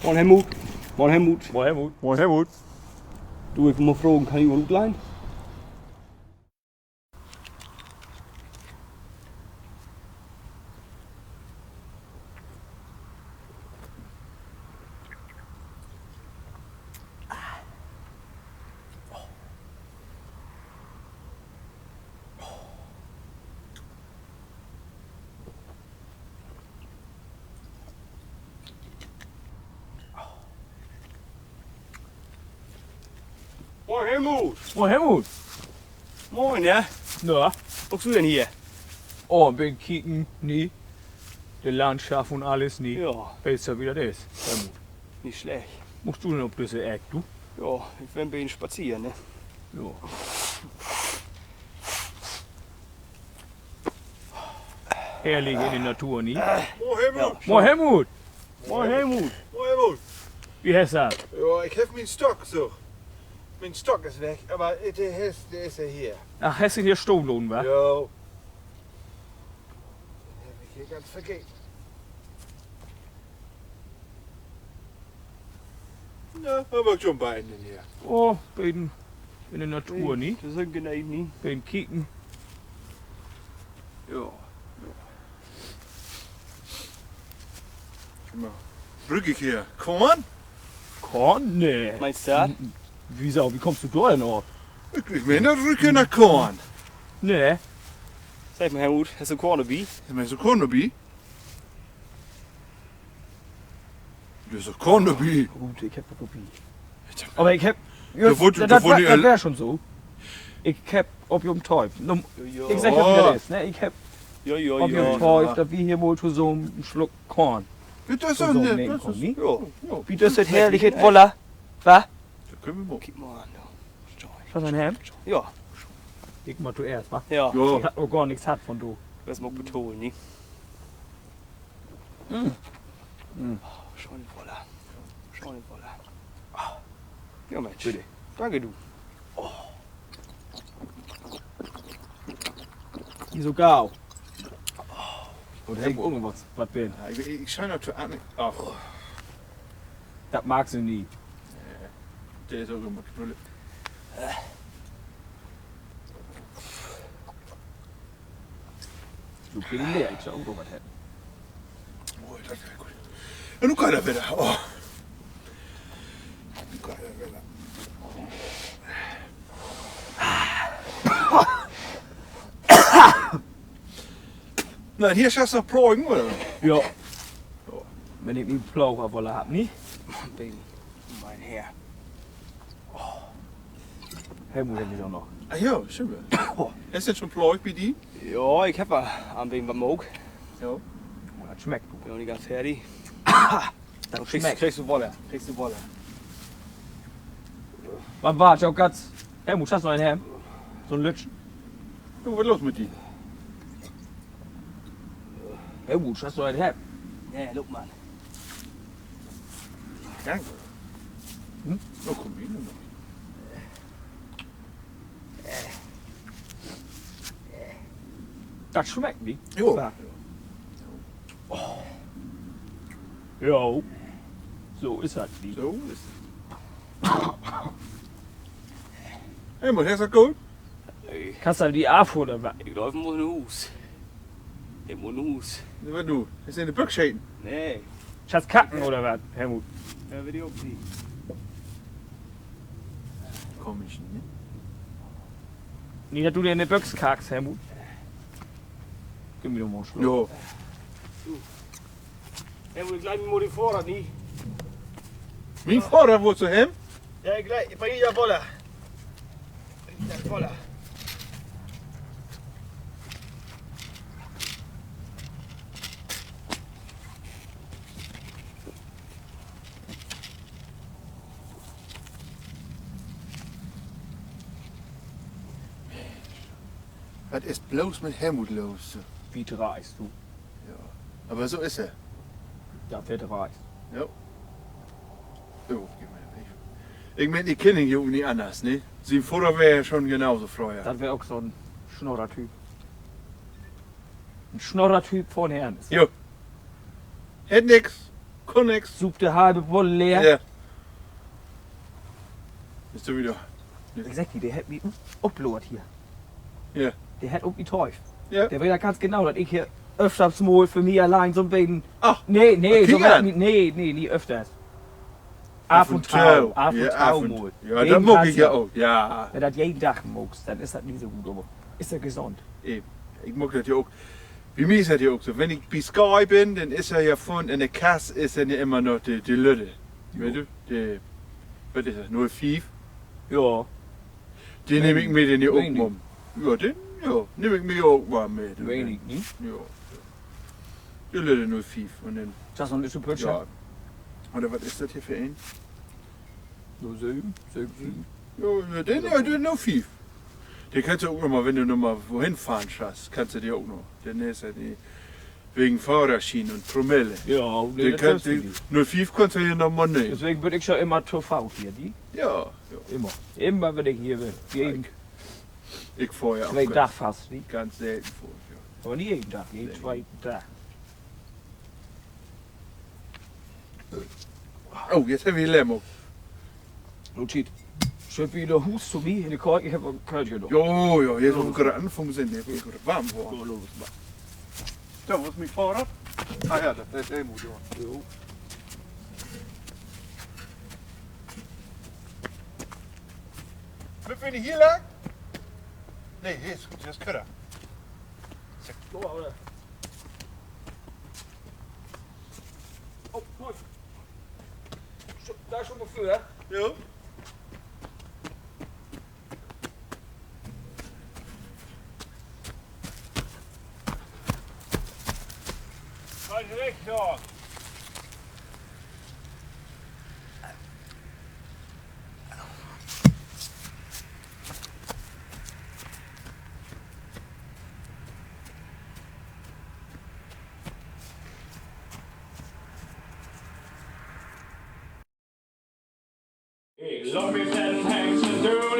Moin Helmut. Moin Helmut. Moin Helmut. Moin Helmut. Du, ich will mal fragen, kann ich mal gut leihen? Moin Helmut. Moin Helmut. Moin, ja? Na, Was machst du denn hier? oh, bin kicken, nie. Die Landschaft und alles nie. Ja, Weißt du, wie das ist? Helmut. nicht schlecht. Musst du denn auf diese Eck, du? Ja, ich will ein bisschen spazieren, ne? Ja. Herrlich in der Natur, nie? Moin Helmut. Moin Helmut. Moin Helmut. Moin Helmut. Wie heißt das? Ja, ich heb mijn stok zo. Mijn stok is weg, maar der is er hier. Ach, hast du hier Stohlen, wa? Jo. Den heb ik hier ganz vergeten. Na, aber schon beiden hier. Oh, bin in der Natur, nie? Das ist genau nie. Bin kicken. Ja. Brückig hier. Korn? Korn? Nee. Meinst du das? Wieso? Wie kommst du da denn auf? Ik ben dat Rücken naar Korn. Nee. Sag mal Helmut, hast du Korn dabei? Is mijn zo'n korn erbij? Er is een korn erbij. Gut, ich hab da Kopie. Aber ich hab. Da wurde- das da wurde- das wär schon so. Ich hab Opium Teuf. Ich sag ja, wie das ist, ne? Ich hab Ja, ja, Opium ja. Teuf, da wie hier wohl so einen Schluck Korn. Dat is So een... nehmen Dat kommt, is... nie? Ja. Wie das ist herrlich, Woller. Was? Dat kunnen we wel. Guck mal an, du. Was ein Hemd? Ja, Ich mal zuerst, wa? ja. Ja. Ich hab noch gar nichts hat von du. Du wirst mal betonen, ne? Schon voller. Schon voller. Ja, Mensch. Bitte. Danke, du. Die so gau. Oder irgendwas, was bin. Ja, ik zou nou te aan... Ach, Das mag sie nie. dit is ook een knullen. Du bin leer, ich schau irgendwo was hätten. Mooi, dat is goed. En hoe kan dat weer? Oh. Hoe kan dat weer? Nou, hier staat nog plooien, oder? Ja. Wenn ich nie Plover wolle hab, nie? Baby. Mein Herr. Helmut hätte ich auch noch. Ah ja, super. Is dit zo'n plooi bij die? Ja, ich hab an wem was mag. Ja. Das schmeckt. Bin noch nicht ganz fertig. Das Kriegst du Wolle. Kriegst du Wolle. Wann war ich auch ganz. Helmut, hast du noch ein Hemd? So ein Lütsch. Oh, wat los met die? Helmut, hast du ein Hemd? Ja, look mal. Kijk. Oh, kom hier nog. Das schmeckt nicht. Jo. Ja. Jo. So ist das nicht. Zo is het. Hé, maar is dat goed? Kannst du die Afro oder was? Ich laufe mal in Hus. Ich muss in Hus. Wat doe? Is in de buk zitten? Nee. Schatz kacken oder was, Helmut? Ja, will ich auch sehen. Komisch, ne? Nicht, dass du dir in die Büchse kackst, Helmut. Gib mir doch mal einen Schluck. Ja. Ja, moet ik gleich mit die Vorrat, nie? Mijn vader wordt zo hem. Ja, ich gleich. Ich bring ja Wolle. Ja, Wolle. Het is bloos met Helmut los. Wie dreist du? Maar zo is hij. Ja, wer dreist. Ja. Oh, gib mir den Weg. Ich meine, die kennen die Jungen nicht anders, ne? Sie Feuerwehr schon genauso früher. Das wäre auch so ein Schnorrer-Typ. Ein Schnorrer-Typ von Herrn. Jo. Hätt nix. kon niks. Zoek de halbe Bolle leer. Ja. Ist du wieder. Ich sag dir, der hat mich upload hier. Ja. Der hat mich täuft. Ja. Der will ja ganz genau, dass ich hier öfters mal für mich allein so ein bisschen. Ach. Nee, so Kickern. weit nicht, nee, nie öfters. Ab und zu. Ab und zu mal. Ja, Jeden das mag Tag ich ja so. auch. Ja. Wenn du das jeden Tag magst, dann ist das nicht so gut, aber ist ja gesund. Eben. Ich mag das ja auch. Wie mir ist das ja auch so. Wenn ich bei Sky bin, dann ist er ja von in der Kasse ist er ja immer noch die Lütte. Weißt du? Die, was ist das? 05? Ja. Den nehme ich mir den ja auch Wenig. mal. Ja, den nehme ich mir auch mal mit. Wenig, ne? Ja. Die Lütte 05. Und dann, Das ist noch nicht so ja. Pötscher. Oder was ist das hier für ein? Nur 7, 7. Ja, den 05. Den kannst du auch noch mal, wenn du noch mal wohin fahren schaffst, kannst du dir auch noch. Den ist ja die, wegen Fahrerschienen und Promille. Ja, nee, Den das kannst kannst du du, nicht. 05 kannst du hier noch mal nehmen. Deswegen bin ich schon immer TV hier, die? Ja, Immer. Immer, wenn ich hier bin. Jeden ich fahre ja auch zweiten Tag fast, nicht? ganz selten vor. Aber nicht jeden Tag, jeden zweiten Tag. Ja. Oh, jetzt haben wir Lemo. Notiert. Schön wieder Hus zu mir in der Kork, ich habe ein Kölchen noch. Jo, jetzt haben wir gerade angefangen sind, jetzt ist es warm geworden. So, los, mal. Da, wo ist mein Fahrrad? Ah ja, das ist Helmut, ja. Jo. Müssen wir hier lang? Nee, hier ist gut, hier ist Köder. So, oder? Oh, gut. Da schon mal für, ja? Ja. Falsche Richtung. Ik loop met een hengst en doe